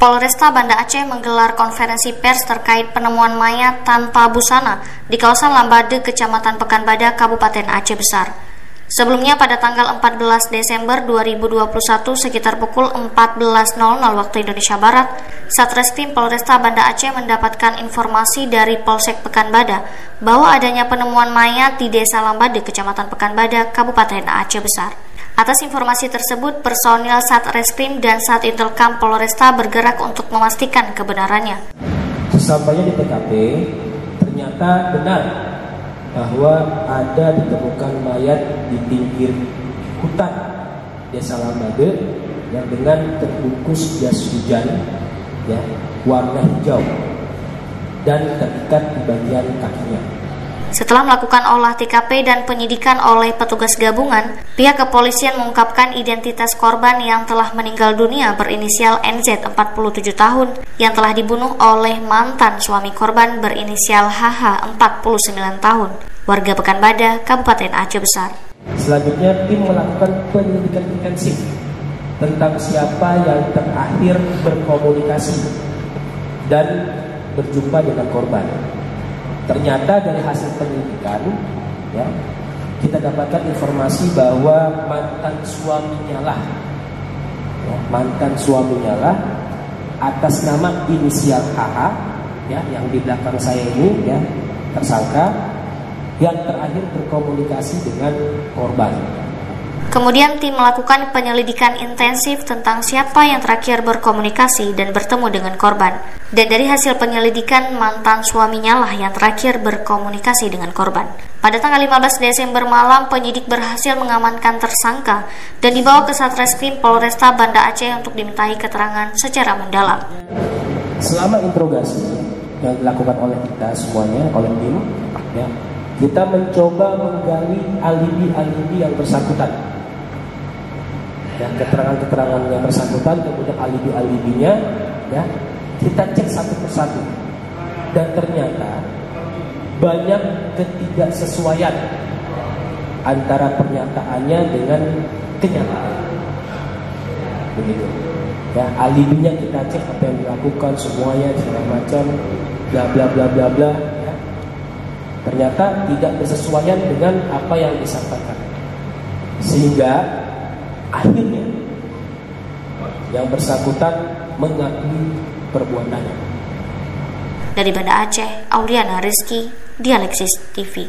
Polresta Banda Aceh menggelar konferensi pers terkait penemuan mayat tanpa busana di kawasan Lambade, Kecamatan Pekanbadak, Kabupaten Aceh Besar. Sebelumnya pada tanggal 14 Desember 2021 sekitar pukul 14.00 waktu Indonesia Barat, Satreskrim Polresta Banda Aceh mendapatkan informasi dari Polsek Pekanbadak bahwa adanya penemuan mayat di Desa Lambade, Kecamatan Pekanbadak, Kabupaten Aceh Besar. Atas informasi tersebut, personil Satreskrim dan Satintelkam Polresta bergerak untuk memastikan kebenarannya. Sesampainya di TKP, ternyata benar bahwa ada ditemukan mayat di pinggir hutan Desa Lambade yang dengan terbungkus jas hujan, ya, warna hijau dan terikat di bagian kakinya. Setelah melakukan olah TKP dan penyidikan oleh petugas gabungan, pihak kepolisian mengungkapkan identitas korban yang telah meninggal dunia berinisial NZ 47 tahun yang telah dibunuh oleh mantan suami korban berinisial HH 49 tahun, warga Pekanbadak, Kabupaten Aceh Besar. Selanjutnya tim melakukan penyelidikan intensif tentang siapa yang terakhir berkomunikasi dan berjumpa dengan korban. Ternyata dari hasil penyelidikan, ya, kita dapatkan informasi bahwa mantan suaminya lah atas nama inisial HH, ya, yang di belakang saya ini, ya, tersangka yang terakhir berkomunikasi dengan korban. Kemudian tim melakukan penyelidikan intensif tentang siapa yang terakhir berkomunikasi dan bertemu dengan korban. Dan dari hasil penyelidikan, mantan suaminya lah yang terakhir berkomunikasi dengan korban. Pada tanggal 15 Desember malam, penyidik berhasil mengamankan tersangka dan dibawa ke Satreskrim Polresta Banda Aceh untuk dimintai keterangan secara mendalam. Selama interogasi yang dilakukan oleh kita semuanya, oleh tim, ya, kita mencoba menggali alibi-alibi yang bersangkutan. Ya, keterangan-keterangan yang bersangkutan, kemudian alibi-alibinya, ya, kita cek satu persatu. Dan ternyata banyak ketidaksesuaian antara pernyataannya dengan kenyataan. Begitu. Ya, alibinya kita cek apa yang dilakukan semuanya segala macam, bla bla bla bla bla, ya. Ternyata tidak bersesuaian dengan apa yang disampaikan. Sehingga akhirnya yang bersangkutan mengakui perbuatannya. Dari Banda Aceh, Auliana Rizky, Dialeksis TV.